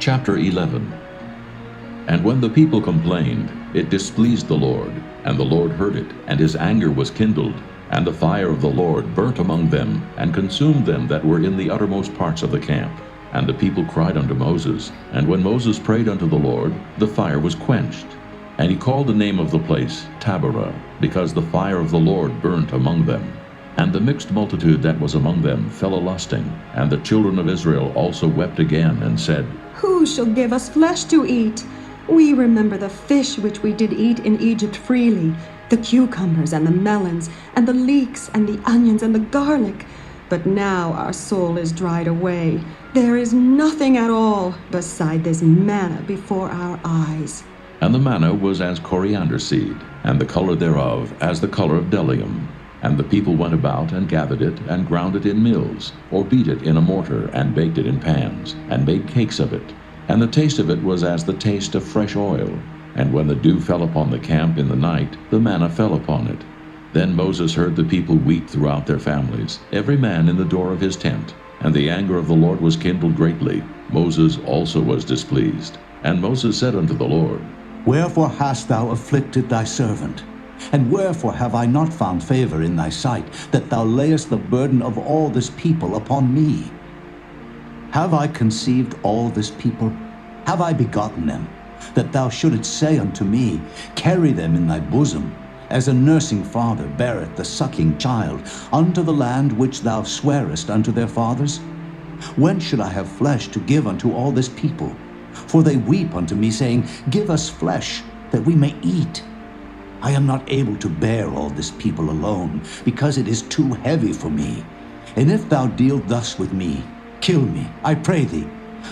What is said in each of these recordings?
Chapter 11. And when the people complained, it displeased the Lord, and the Lord heard it, and his anger was kindled, and the fire of the Lord burnt among them, and consumed them that were in the uttermost parts of the camp. And the people cried unto Moses, and when Moses prayed unto the Lord, the fire was quenched. And he called the name of the place Taberah, because the fire of the Lord burnt among them. And the mixed multitude that was among them fell a-lusting, and the children of Israel also wept again, and said, Who shall give us flesh to eat? We remember the fish which we did eat in Egypt freely, the cucumbers and the melons, and the leeks and the onions and the garlic. But now our soul is dried away. There is nothing at all beside this manna before our eyes. And the manna was as coriander seed, and the color thereof as the color of bdellium. And the people went about and gathered it, and ground it in mills, or beat it in a mortar, and baked it in pans, and made cakes of it. And the taste of it was as the taste of fresh oil. And when the dew fell upon the camp in the night, the manna fell upon it. Then Moses heard the people weep throughout their families, every man in the door of his tent. And the anger of the Lord was kindled greatly. Moses also was displeased. And Moses said unto the Lord, Wherefore hast thou afflicted thy servant? And wherefore have I not found favor in thy sight, that thou layest the burden of all this people upon me? Have I conceived all this people? Have I begotten them, that thou shouldest say unto me, Carry them in thy bosom, as a nursing father beareth the sucking child, unto the land which thou swarest unto their fathers? When should I have flesh to give unto all this people? For they weep unto me, saying, Give us flesh, that we may eat. I am not able to bear all this people alone, because it is too heavy for me. And if thou deal thus with me, kill me, I pray thee,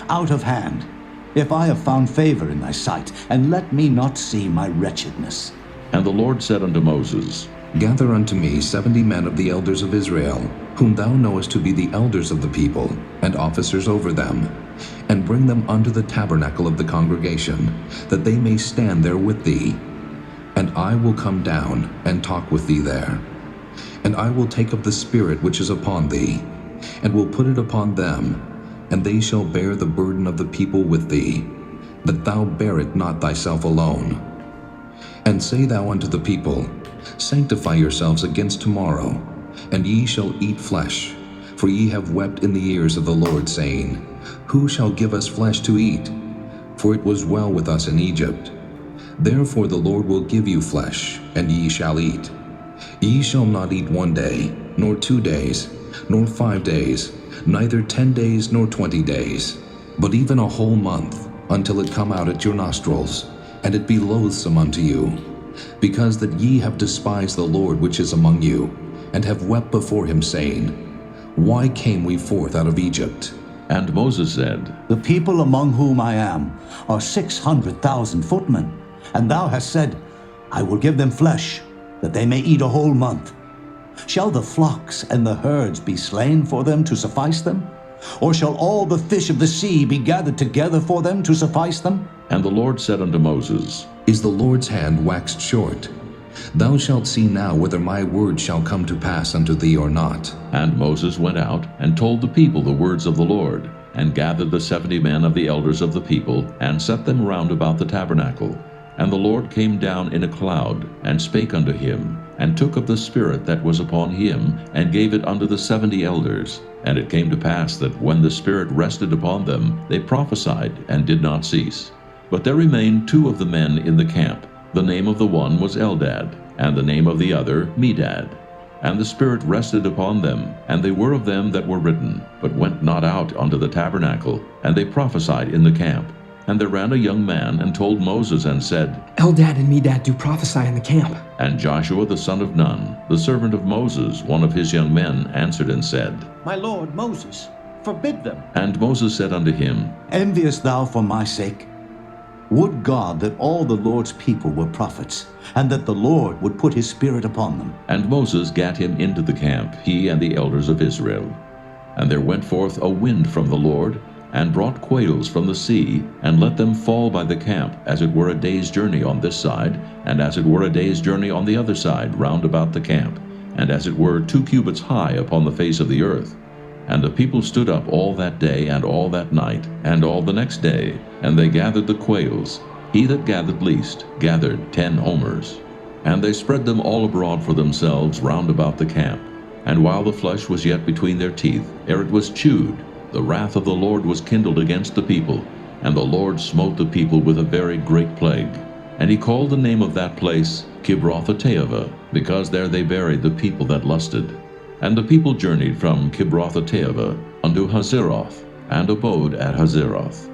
out of hand, if I have found favor in thy sight, and let me not see my wretchedness. And the Lord said unto Moses, Gather unto me 70 men of the elders of Israel, whom thou knowest to be the elders of the people, and officers over them, and bring them unto the tabernacle of the congregation, that they may stand there with thee. And I will come down and talk with thee there. And I will take of the Spirit which is upon thee, and will put it upon them, and they shall bear the burden of the people with thee, that thou bear it not thyself alone. And say thou unto the people, Sanctify yourselves against tomorrow, and ye shall eat flesh. For ye have wept in the ears of the Lord, saying, Who shall give us flesh to eat? For it was well with us in Egypt. Therefore the Lord will give you flesh, and ye shall eat. Ye shall not eat 1 day, nor 2 days, nor 5 days, neither 10 days nor 20 days, but even a whole month, until it come out at your nostrils, and it be loathsome unto you, because that ye have despised the Lord which is among you, and have wept before him, saying, Why came we forth out of Egypt? And Moses said, The people among whom I am are 600,000 footmen, and thou hast said, I will give them flesh, that they may eat a whole month. Shall the flocks and the herds be slain for them to suffice them? Or shall all the fish of the sea be gathered together for them to suffice them? And the Lord said unto Moses, Is the Lord's hand waxed short? Thou shalt see now whether my word shall come to pass unto thee or not. And Moses went out, and told the people the words of the Lord, and gathered the 70 men of the elders of the people, and set them round about the tabernacle. And the Lord came down in a cloud, and spake unto him, and took of the Spirit that was upon him, and gave it unto the 70 elders. And it came to pass that when the Spirit rested upon them, they prophesied, and did not cease. But there remained 2 of the men in the camp. The name of the one was Eldad, and the name of the other Medad. And the Spirit rested upon them, and they were of them that were written, but went not out unto the tabernacle, and they prophesied in the camp. And there ran a young man, and told Moses, and said, Eldad and Medad do prophesy in the camp. And Joshua the son of Nun, the servant of Moses, one of his young men, answered and said, My lord Moses, forbid them. And Moses said unto him, Enviest thou for my sake? Would God that all the Lord's people were prophets, and that the Lord would put his Spirit upon them. And Moses gat him into the camp, he and the elders of Israel. And there went forth a wind from the Lord, and brought quails from the sea, and let them fall by the camp, as it were a day's journey on this side, and as it were a day's journey on the other side round about the camp, and as it were 2 cubits high upon the face of the earth. And the people stood up all that day and all that night and all the next day, and they gathered the quails. He that gathered least gathered 10 homers. And they spread them all abroad for themselves round about the camp. And while the flesh was yet between their teeth, ere it was chewed, the wrath of the Lord was kindled against the people, and the Lord smote the people with a very great plague. And he called the name of that place Kibroth-Hattaavah, because there they buried the people that lusted. And the people journeyed from Kibroth-Hattaavah unto Hazeroth, and abode at Hazeroth.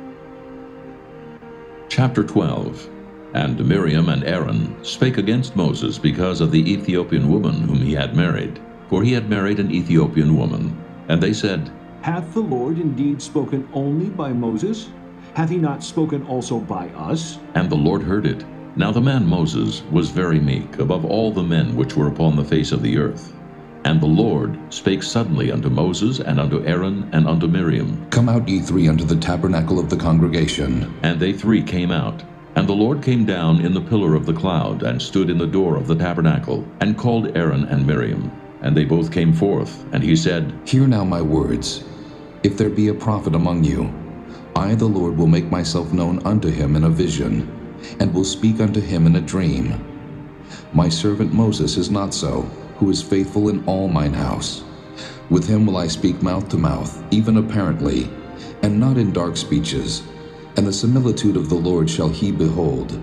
Chapter 12. And Miriam and Aaron spake against Moses because of the Ethiopian woman whom he had married, for he had married an Ethiopian woman. And they said, Hath the Lord indeed spoken only by Moses? Hath he not spoken also by us? And the Lord heard it. Now the man Moses was very meek above all the men which were upon the face of the earth. And the Lord spake suddenly unto Moses and unto Aaron and unto Miriam. Come out ye three unto the tabernacle of the congregation. And they three came out. And the Lord came down in the pillar of the cloud, and stood in the door of the tabernacle, and called Aaron and Miriam. And they both came forth, and he said, Hear now my words. If there be a prophet among you, I the Lord will make myself known unto him in a vision, and will speak unto him in a dream. My servant Moses is not so, who is faithful in all mine house. With him will I speak mouth to mouth, even apparently, and not in dark speeches. And the similitude of the Lord shall he behold.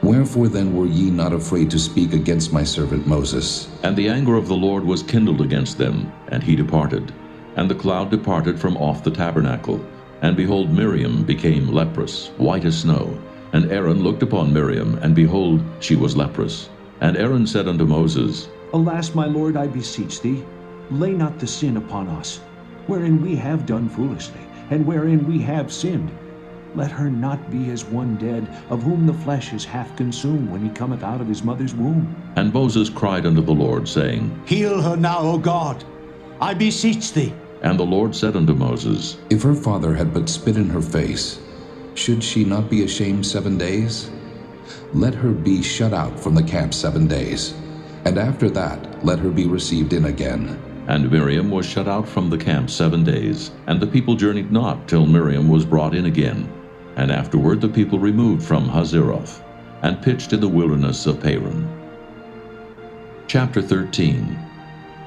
Wherefore then were ye not afraid to speak against my servant Moses? And the anger of the Lord was kindled against them, and he departed. And the cloud departed from off the tabernacle. And behold, Miriam became leprous, white as snow. And Aaron looked upon Miriam, and behold, she was leprous. And Aaron said unto Moses, Alas, my Lord, I beseech thee, lay not the sin upon us, wherein we have done foolishly, and wherein we have sinned. Let her not be as one dead, of whom the flesh is half consumed when he cometh out of his mother's womb. And Moses cried unto the Lord, saying, Heal her now, O God, I beseech thee. And the Lord said unto Moses, If her father had but spit in her face, should she not be ashamed 7 days? Let her be shut out from the camp 7 days, and after that let her be received in again. And Miriam was shut out from the camp 7 days, and the people journeyed not till Miriam was brought in again. And afterward the people removed from Hazeroth, and pitched in the wilderness of Paran. Chapter 13.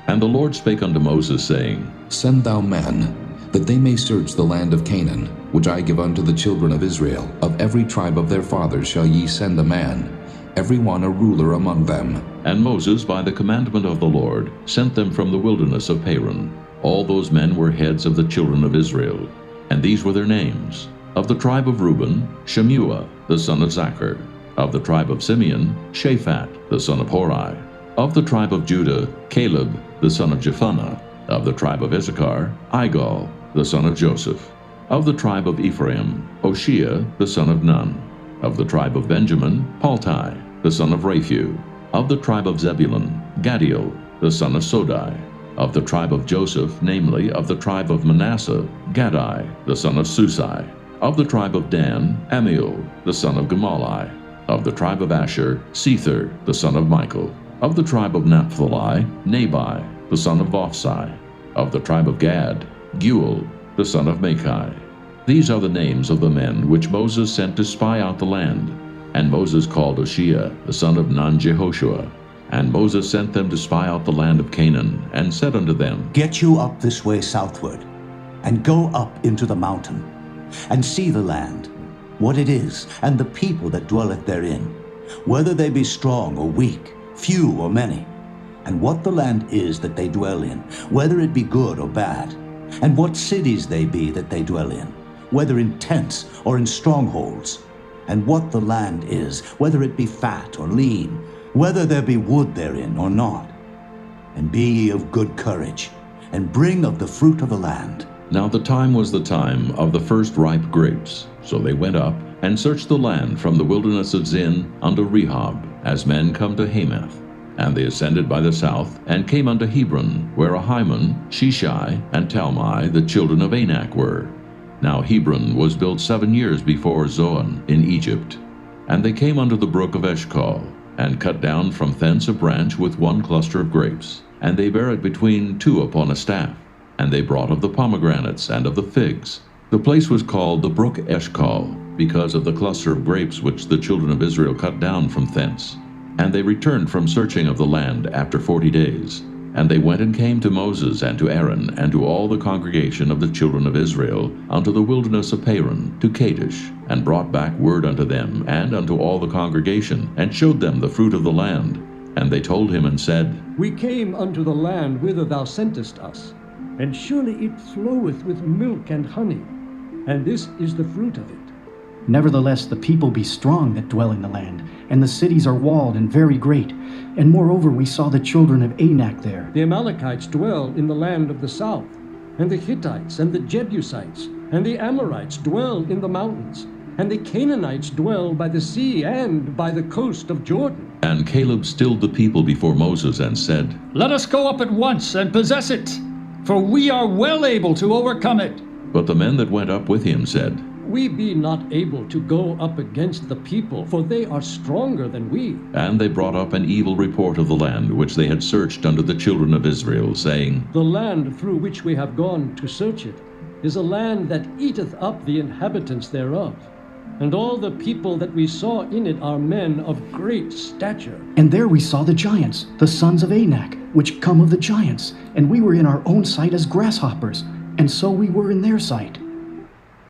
And the Lord spake unto Moses, saying, Send thou men, that they may search the land of Canaan, which I give unto the children of Israel. Of every tribe of their fathers shall ye send a man, every one a ruler among them. And Moses, by the commandment of the Lord, sent them from the wilderness of Paran. All those men were heads of the children of Israel. And these were their names. Of the tribe of Reuben, Shemuah, the son of Zachar. Of the tribe of Simeon, Shaphat, the son of Hori. Of the tribe of Judah, Caleb, the son of Jephunneh. Of the tribe of Issachar, Igal, the son of Joseph. Of the tribe of Ephraim, Oshea, the son of Nun. Of the tribe of Benjamin, Paltai, the son of Raphu. Of the tribe of Zebulun, Gadiel, the son of Sodai. Of the tribe of Joseph, namely, of the tribe of Manasseh, Gadai, the son of Susai. Of the tribe of Dan, Amiel, the son of Gemalli. Of the tribe of Asher, Sether, the son of Michael. Of the tribe of Naphtali, Nabai, the son of Vophsi. Of the tribe of Gad, Guel, the son of Machi. These are the names of the men which Moses sent to spy out the land. And Moses called Oshea, the son of Nun-Jehoshua. And Moses sent them to spy out the land of Canaan, and said unto them, Get you up this way southward, and go up into the mountain, and see the land, what it is, and the people that dwelleth therein, whether they be strong or weak, few or many, and what the land is that they dwell in, whether it be good or bad, and what cities they be that they dwell in, whether in tents or in strongholds, and what the land is, whether it be fat or lean, whether there be wood therein or not. And be ye of good courage, and bring of the fruit of the land. Now the time was the time of the first ripe grapes. So they went up, and searched the land from the wilderness of Zin unto Rehob, as men come to Hamath. And they ascended by the south, and came unto Hebron, where Ahiman, Sheshai, and Talmai, the children of Anak, were. Now Hebron was built 7 years before Zoan in Egypt. And they came unto the brook of Eshcol, and cut down from thence a branch with one cluster of grapes, and they bare it between two upon a staff. And they brought of the pomegranates and of the figs. The place was called the brook Eshcol, because of the cluster of grapes which the children of Israel cut down from thence. And they returned from searching of the land after 40 days. And they went and came to Moses and to Aaron and to all the congregation of the children of Israel unto the wilderness of Paran, to Kadesh, and brought back word unto them and unto all the congregation, and showed them the fruit of the land. And they told him and said, We came unto the land whither thou sentest us, and surely it floweth with milk and honey, and this is the fruit of it. Nevertheless, the people be strong that dwell in the land, and the cities are walled and very great. And moreover, we saw the children of Anak there. The Amalekites dwell in the land of the south, and the Hittites and the Jebusites and the Amorites dwell in the mountains, and the Canaanites dwell by the sea and by the coast of Jordan. And Caleb stilled the people before Moses and said, Let us go up at once and possess it, for we are well able to overcome it. But the men that went up with him said, We be not able to go up against the people, for they are stronger than we. And they brought up an evil report of the land which they had searched unto the children of Israel, saying, The land through which we have gone to search it is a land that eateth up the inhabitants thereof. And all the people that we saw in it are men of great stature. And there we saw the giants, the sons of Anak, which come of the giants. And we were in our own sight as grasshoppers, and so we were in their sight.